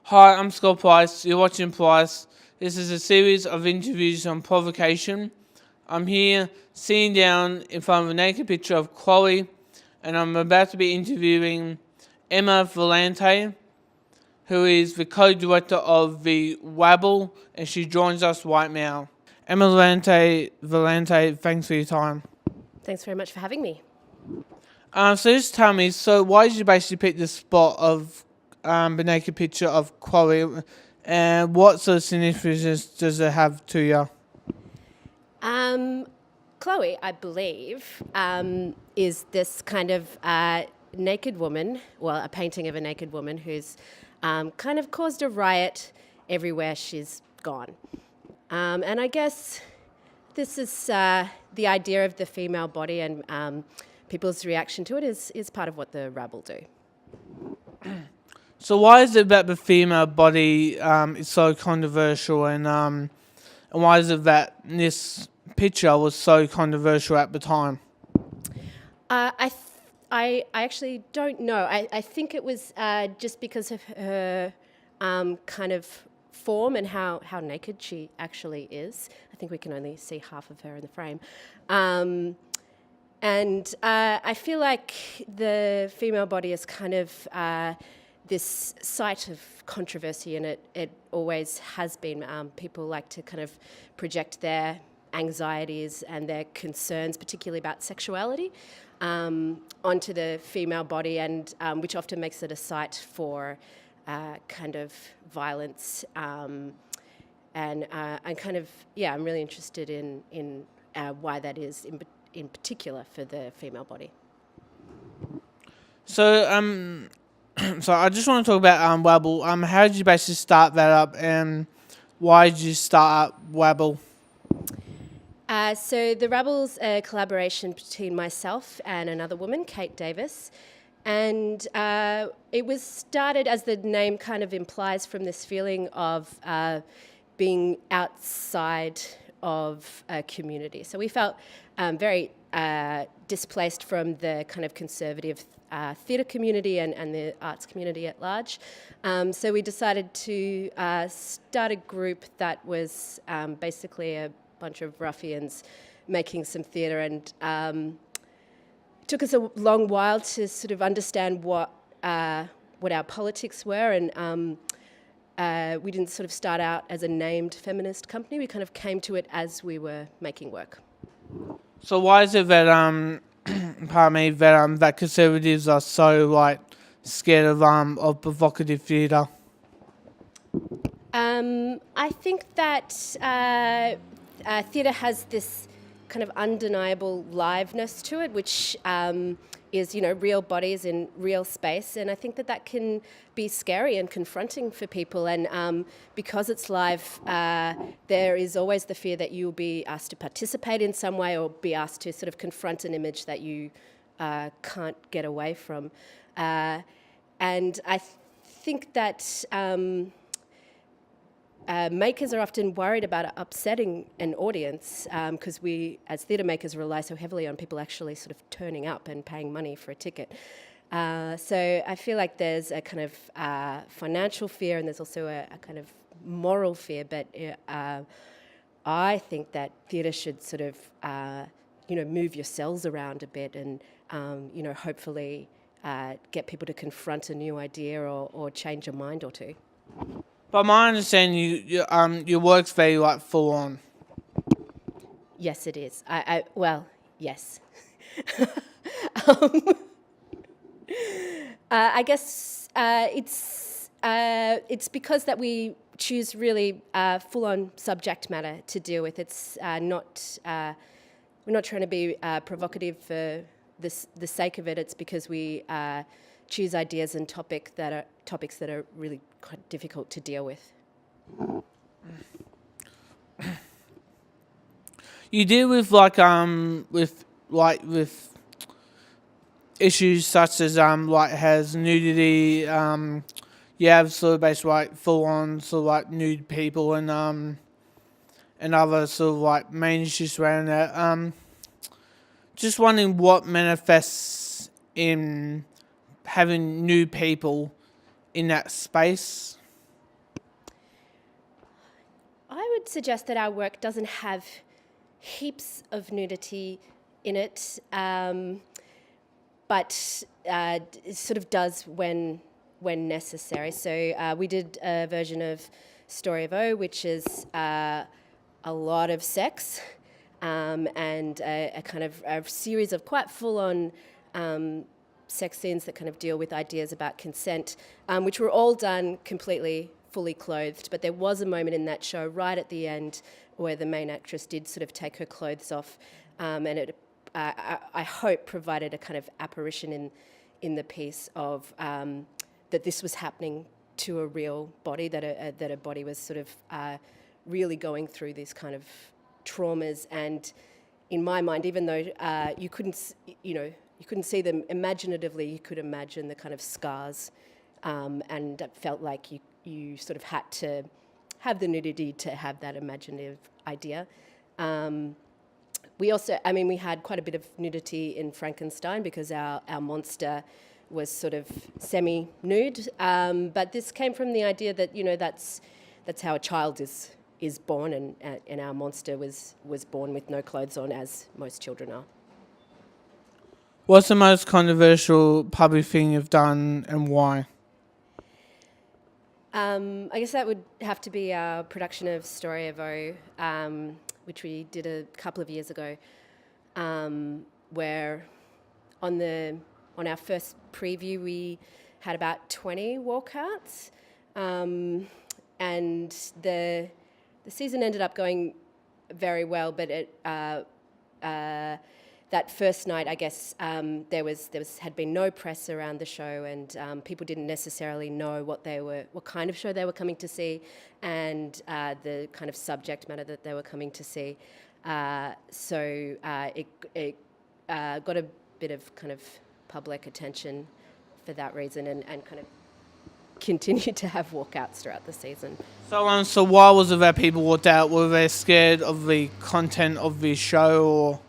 Hi, I'm Scott Price. You're watching Price. This is a series of interviews on provocation. I'm here sitting down in front of a naked picture of Chloe, and I'm about to be interviewing Emma Valente, who is the co-director of the Rabble, and she joins us right now. Emma Valente, thanks for your time. Thanks very much for having me. So just tell me, so why did you basically pick the spot of the naked picture of Chloe, and what sort of significance does it have to you? Chloe, I believe, is this kind of naked woman, well, a painting of a naked woman who's kind of caused a riot everywhere she's gone. And I guess this is the idea of the female body, and people's reaction to it is part of what the Rabble do. So why is it that the female body is so controversial, and why is it that this picture was so controversial at the time? I actually don't know. I think it was just because of her kind of form and how naked she actually is. I think we can only see half of her in the frame. And I feel like the female body is kind of this site of controversy, and it always has been. People like to kind of project their anxieties and their concerns, particularly about sexuality, onto the female body, and which often makes it a site for kind of violence, and kind of, I'm really interested in why that is in particular for the female body. So so I just want to talk about Rabble. How did you basically start that up, and why did you start up Rabble? So the Rabble's a collaboration between myself and another woman, Kate Davis, and it was started, as the name kind of implies, from this feeling of being outside of a community. So we felt very displaced from the kind of conservative theatre community and the arts community at large. So we decided to start a group that was basically a bunch of ruffians making some theatre, and it took us a long while to sort of understand what our politics were, and we didn't sort of start out as a named feminist company. We kind of came to it as we were making work. So why is it that that conservatives are so scared of provocative theatre? I think that theatre has this kind of undeniable liveness to it, which is, real bodies in real space, and I think that can be scary and confronting for people, and because it's live, there is always the fear that you'll be asked to participate in some way, or be asked to sort of confront an image that you can't get away from, and I think that makers are often worried about upsetting an audience, because we, as theatre makers, rely so heavily on people actually sort of turning up and paying money for a ticket. So I feel like there's a kind of financial fear, and there's also a kind of moral fear, but I think that theatre should sort of move your cells around a bit, and hopefully get people to confront a new idea or change a mind or two. But my understanding, your work's very full on. Yes, it is. Yes. I guess it's because that we choose really full-on subject matter to deal with. It's not we're not trying to be provocative for the sake of it. It's because we choose ideas and topics that are really quite difficult to deal with. You deal with with issues such as has nudity. You have sort of basically full on sort of nude people, and other sort of main issues around that. Just wondering what manifests in having nude people in that space? I would suggest that our work doesn't have heaps of nudity in it, but it sort of does when necessary. So we did a version of Story of O, which is a lot of sex and a kind of a series of quite full-on sex scenes that kind of deal with ideas about consent, which were all done completely fully clothed. But there was a moment in that show right at the end where the main actress did sort of take her clothes off, and it, I hope, provided a kind of apparition in the piece of that this was happening to a real body, that a body was sort of really going through these kind of traumas. And in my mind, even though you couldn't see them imaginatively, you could imagine the kind of scars, and it felt like you sort of had to have the nudity to have that imaginative idea. We also, we had quite a bit of nudity in Frankenstein because our monster was sort of semi-nude, but this came from the idea that that's how a child is born, and our monster was born with no clothes on, as most children are. What's the most controversial public thing you've done, and why? I guess that would have to be our production of Story of O, which we did a couple of years ago, where on our first preview we had about 20 walkouts, and the season ended up going very well, but that first night, I guess, there had been no press around the show, and people didn't necessarily know what kind of show they were coming to see, and the kind of subject matter that they were coming to see. So it got a bit of kind of public attention for that reason, and kind of continued to have walkouts throughout the season. So why was it that people walked out? Were they scared of the content of the show, or?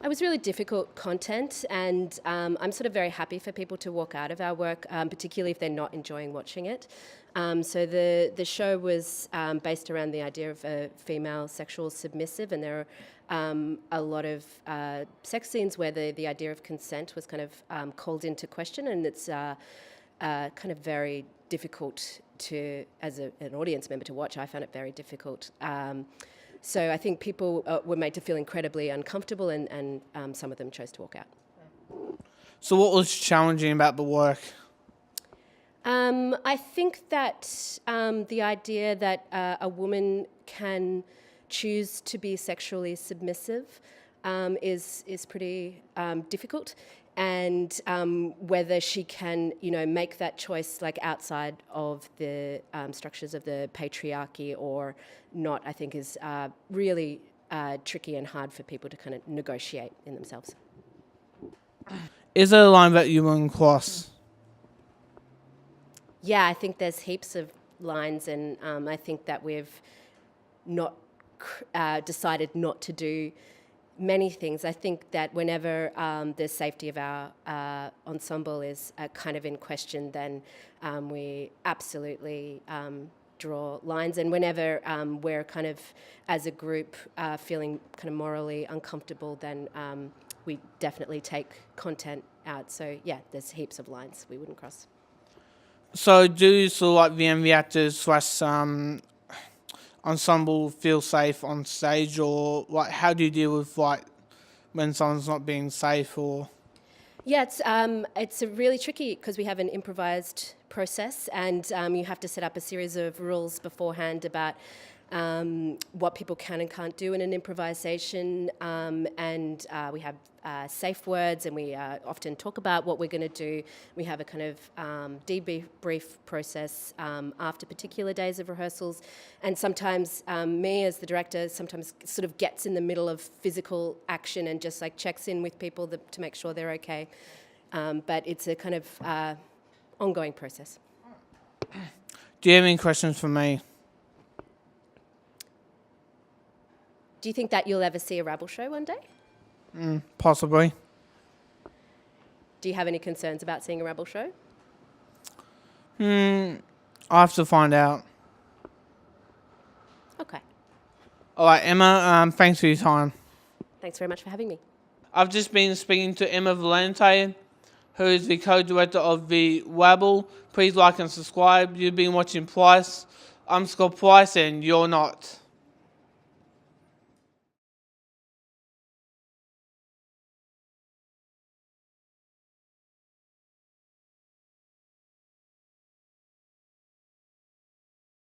It was really difficult content, and I'm sort of very happy for people to walk out of our work, particularly if they're not enjoying watching it. So the show was based around the idea of a female sexual submissive, and there are a lot of sex scenes where the idea of consent was kind of called into question, and it's kind of very difficult to, as an audience member, to watch. I found it very difficult. So I think people were made to feel incredibly uncomfortable, and some of them chose to walk out. So what was challenging about the work? I think that the idea that a woman can choose to be sexually submissive is pretty difficult, and whether she can, make that choice like outside of the structures of the patriarchy or not, I think is really tricky and hard for people to kind of negotiate in themselves. Is there a line that you wouldn't cross? Yeah, I think there's heaps of lines, and I think that we've not decided not to do many things. I think that whenever the safety of our ensemble is kind of in question, then we absolutely draw lines. And whenever we're kind of, as a group, feeling kind of morally uncomfortable, then we definitely take content out. So yeah, there's heaps of lines we wouldn't cross. So do you sort of like the actors / ensemble feel safe on stage, or like how do you deal with like when someone's not being safe? Or yeah, it's a really tricky because we have an improvised process, and you have to set up a series of rules beforehand about what people can and can't do in an improvisation, and we have safe words, and we often talk about what we're going to do. We have a kind of debrief process after particular days of rehearsals, and sometimes me as the director sometimes sort of gets in the middle of physical action and just like checks in with people to make sure they're okay, but it's a kind of ongoing process. do you have any questions for me? Do you think that you'll ever see a Rabble show one day? Possibly. Do you have any concerns about seeing a Rabble show? I have to find out. Okay. All right, Emma, thanks for your time. Thanks very much for having me. I've just been speaking to Emma Valente, who is the co-director of the Rabble. Please like and subscribe. You've been watching Price. I'm Scott Price, and you're not.